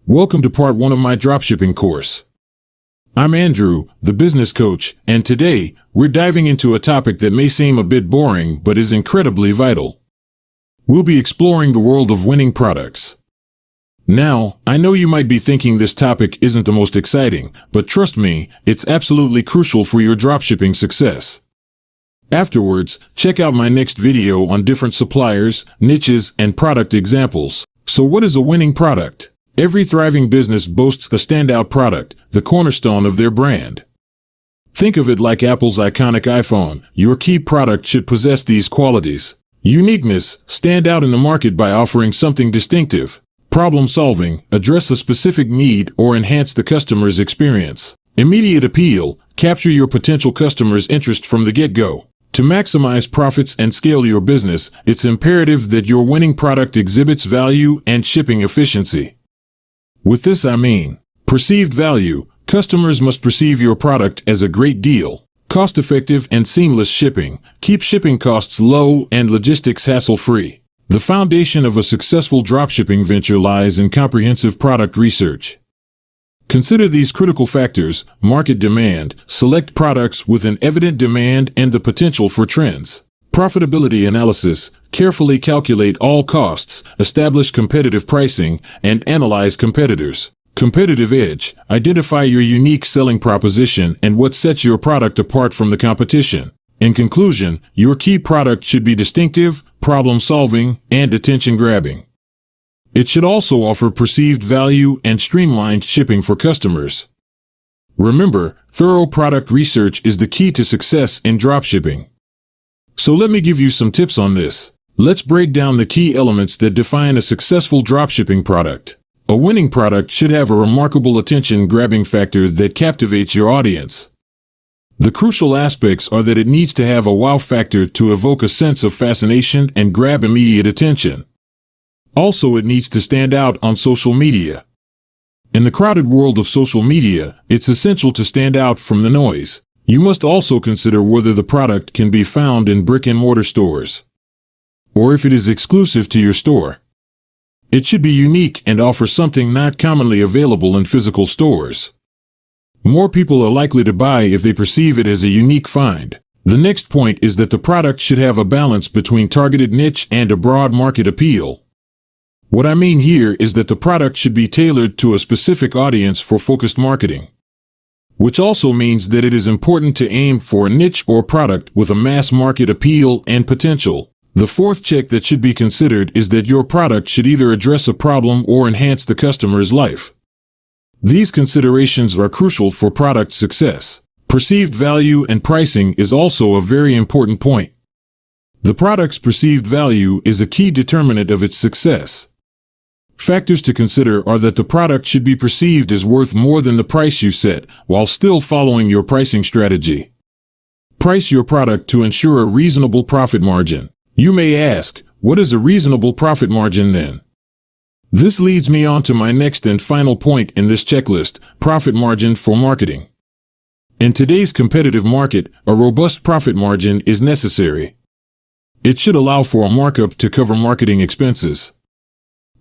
Welcome to part 1 of my dropshipping course. I'm Andrew, the business coach, and today we're diving into a topic that may seem a bit boring but is incredibly vital. We'll be exploring the world of winning products. Now, I know you might be thinking this topic isn't the most exciting, but trust me, it's absolutely crucial for your dropshipping success. Afterwards, check out my next video on different suppliers, niches, and product examples. So what is a winning product? Every thriving business boasts a standout product, the cornerstone of their brand. Think of it like Apple's iconic iPhone. Your key product should possess these qualities. Uniqueness, stand out in the market by offering something distinctive. Problem solving, address a specific need or enhance the customer's experience. Immediate appeal, capture your potential customers' interest from the get-go. To maximize profits and scale your business, it's imperative that your winning product exhibits value and shipping efficiency. With this I mean, perceived value. Customers must perceive your product as a great deal. Cost-effective and seamless shipping. Keep shipping costs low and logistics hassle-free. The foundation of a successful dropshipping venture lies in comprehensive product research. Consider these critical factors: market demand, select products with an evident demand and the potential for trends. Profitability analysis, carefully calculate all costs, establish competitive pricing, and analyze competitors. Competitive edge, identify your unique selling proposition and what sets your product apart from the competition. In conclusion, your key product should be distinctive, problem-solving, and attention-grabbing. It should also offer perceived value and streamlined shipping for customers. Remember, thorough product research is the key to success in dropshipping. So let me give you some tips on this. Let's break down the key elements that define a successful dropshipping product. A winning product should have a remarkable attention-grabbing factor that captivates your audience. The crucial aspects are that it needs to have a wow factor to evoke a sense of fascination and grab immediate attention. Also, it needs to stand out on social media. In the crowded world of social media, it's essential to stand out from the noise. You must also consider whether the product can be found in brick-and-mortar stores, or if it is exclusive to your store. It should be unique and offer something not commonly available in physical stores. More people are likely to buy if they perceive it as a unique find. The next point is that the product should have a balance between targeted niche and a broad market appeal. What I mean here is that the product should be tailored to a specific audience for focused marketing, which also means that it is important to aim for a niche or product with a mass market appeal and potential. The fourth check that should be considered is that your product should either address a problem or enhance the customer's life. These considerations are crucial for product success. Perceived value and pricing is also a very important point. The product's perceived value is a key determinant of its success. Factors to consider are that the product should be perceived as worth more than the price you set, while still following your pricing strategy. Price your product to ensure a reasonable profit margin. You may ask, what is a reasonable profit margin then? This leads me on to my next and final point in this checklist: profit margin for marketing. In today's competitive market, a robust profit margin is necessary. It should allow for a markup to cover marketing expenses.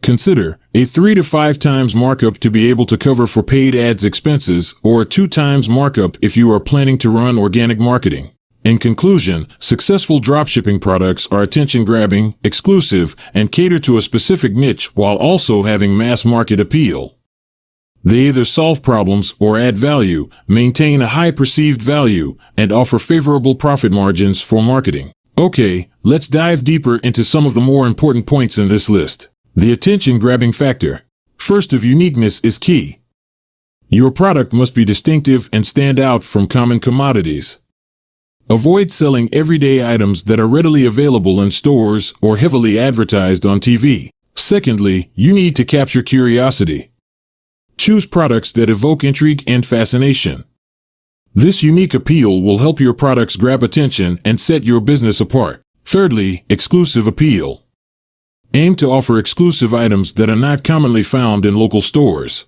Consider a 3 to 5 times markup to be able to cover for paid ads expenses, or a 2 times markup if you are planning to run organic marketing. In conclusion, successful dropshipping products are attention-grabbing, exclusive, and cater to a specific niche while also having mass market appeal. They either solve problems or add value, maintain a high perceived value, and offer favorable profit margins for marketing. Okay, let's dive deeper into some of the more important points in this list. The attention-grabbing factor. First, of uniqueness is key. Your product must be distinctive and stand out from common commodities. Avoid selling everyday items that are readily available in stores or heavily advertised on TV. Secondly, you need to capture curiosity. Choose products that evoke intrigue and fascination. This unique appeal will help your products grab attention and set your business apart. Thirdly, exclusive appeal. Aim to offer exclusive items that are not commonly found in local stores.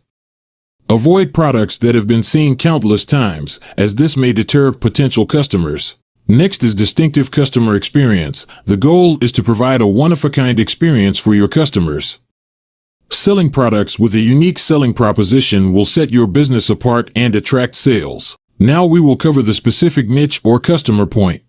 Avoid products that have been seen countless times, as this may deter potential customers. Next is distinctive customer experience. The goal is to provide a one-of-a-kind experience for your customers. Selling products with a unique selling proposition will set your business apart and attract sales. Now we will cover the specific niche or customer point.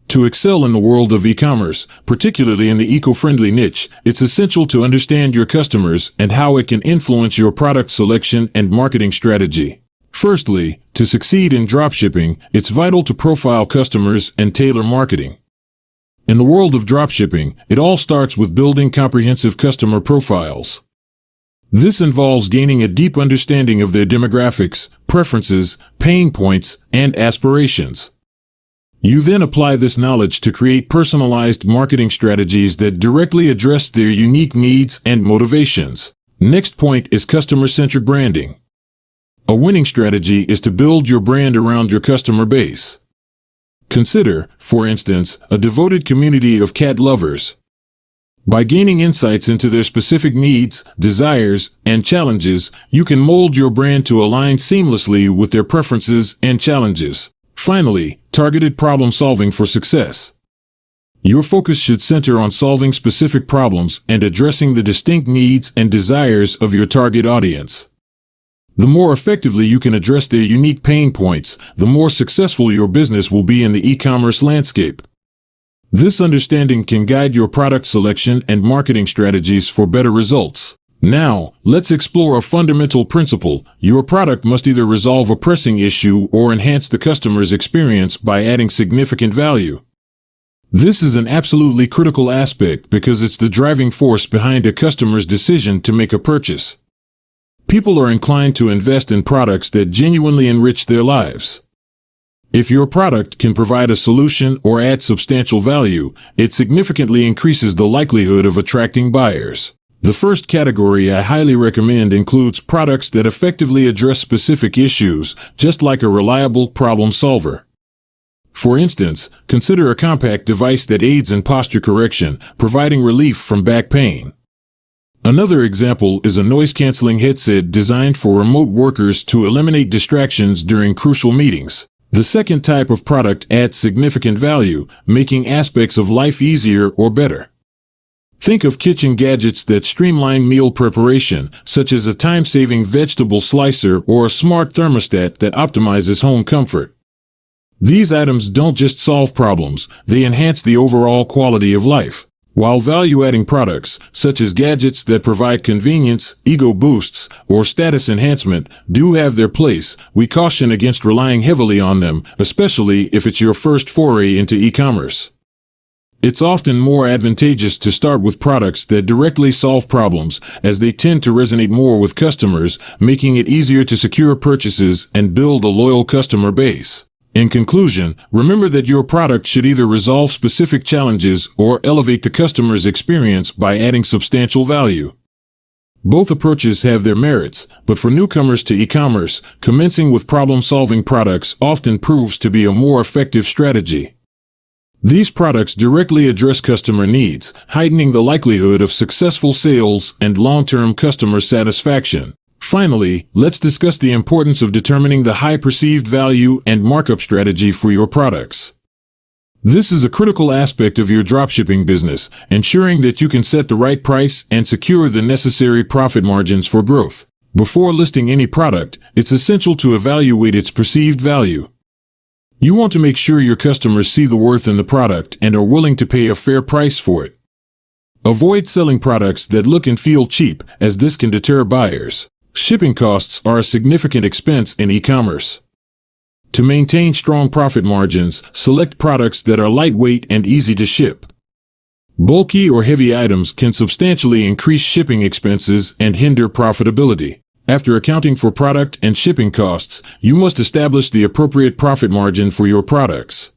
To excel in the world of e-commerce, particularly in the eco-friendly niche, it's essential to understand your customers and how it can influence your product selection and marketing strategy. Firstly, to succeed in dropshipping, it's vital to profile customers and tailor marketing. In the world of dropshipping, it all starts with building comprehensive customer profiles. This involves gaining a deep understanding of their demographics, preferences, pain points, and aspirations. You then apply this knowledge to create personalized marketing strategies that directly address their unique needs and motivations. Next point is customer-centric branding. A winning strategy is to build your brand around your customer base. Consider, for instance, a devoted community of cat lovers. By gaining insights into their specific needs, desires, and challenges, you can mold your brand to align seamlessly with their preferences and challenges. Finally, targeted problem solving for success. Your focus should center on solving specific problems and addressing the distinct needs and desires of your target audience. The more effectively you can address their unique pain points, the more successful your business will be in the e-commerce landscape. This understanding can guide your product selection and marketing strategies for better results. Now, let's explore a fundamental principle. Your product must either resolve a pressing issue or enhance the customer's experience by adding significant value. This is an absolutely critical aspect because it's the driving force behind a customer's decision to make a purchase. People are inclined to invest in products that genuinely enrich their lives. If your product can provide a solution or add substantial value, it significantly increases the likelihood of attracting buyers. The first category I highly recommend includes products that effectively address specific issues, just like a reliable problem solver. For instance, consider a compact device that aids in posture correction, providing relief from back pain. Another example is a noise-canceling headset designed for remote workers to eliminate distractions during crucial meetings. The second type of product adds significant value, making aspects of life easier or better. Think of kitchen gadgets that streamline meal preparation, such as a time-saving vegetable slicer or a smart thermostat that optimizes home comfort. These items don't just solve problems, they enhance the overall quality of life. While value-adding products, such as gadgets that provide convenience, ego boosts, or status enhancement, do have their place, we caution against relying heavily on them, especially if it's your first foray into e-commerce. It's often more advantageous to start with products that directly solve problems, as they tend to resonate more with customers, making it easier to secure purchases and build a loyal customer base. In conclusion, remember that your product should either resolve specific challenges or elevate the customer's experience by adding substantial value. Both approaches have their merits, but for newcomers to e-commerce, commencing with problem-solving products often proves to be a more effective strategy. These products directly address customer needs, heightening the likelihood of successful sales and long-term customer satisfaction. Finally, let's discuss the importance of determining the high perceived value and markup strategy for your products. This is a critical aspect of your dropshipping business, ensuring that you can set the right price and secure the necessary profit margins for growth. Before listing any product, it's essential to evaluate its perceived value. You want to make sure your customers see the worth in the product and are willing to pay a fair price for it. Avoid selling products that look and feel cheap, as this can deter buyers. Shipping costs are a significant expense in e-commerce. To maintain strong profit margins, select products that are lightweight and easy to ship. Bulky or heavy items can substantially increase shipping expenses and hinder profitability. After accounting for product and shipping costs, you must establish the appropriate profit margin for your products.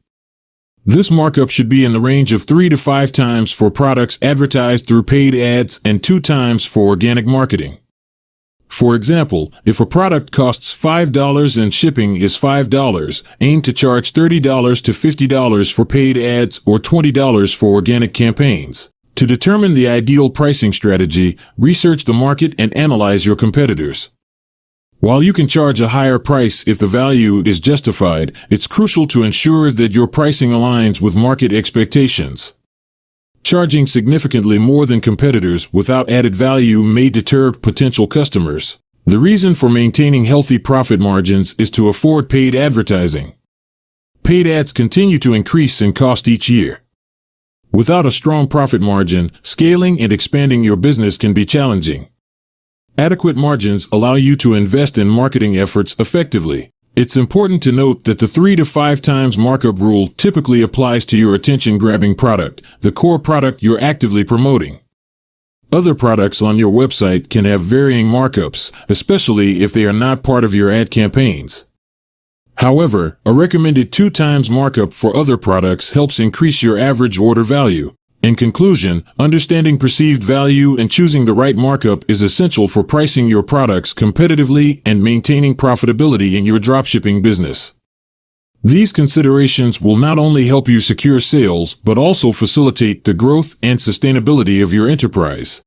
This markup should be in the range of 3 to 5 times for products advertised through paid ads and 2 times for organic marketing. For example, if a product costs $5 and shipping is $5, aim to charge $30 to $50 for paid ads or $20 for organic campaigns. To determine the ideal pricing strategy, research the market and analyze your competitors. While you can charge a higher price if the value is justified, it's crucial to ensure that your pricing aligns with market expectations. Charging significantly more than competitors without added value may deter potential customers. The reason for maintaining healthy profit margins is to afford paid advertising. Paid ads continue to increase in cost each year. Without a strong profit margin, scaling and expanding your business can be challenging. Adequate margins allow you to invest in marketing efforts effectively. It's important to note that the 3 to 5 times markup rule typically applies to your attention-grabbing product, the core product you're actively promoting. Other products on your website can have varying markups, especially if they are not part of your ad campaigns. However, a recommended 2 times markup for other products helps increase your average order value. In conclusion, understanding perceived value and choosing the right markup is essential for pricing your products competitively and maintaining profitability in your dropshipping business. These considerations will not only help you secure sales, but also facilitate the growth and sustainability of your enterprise.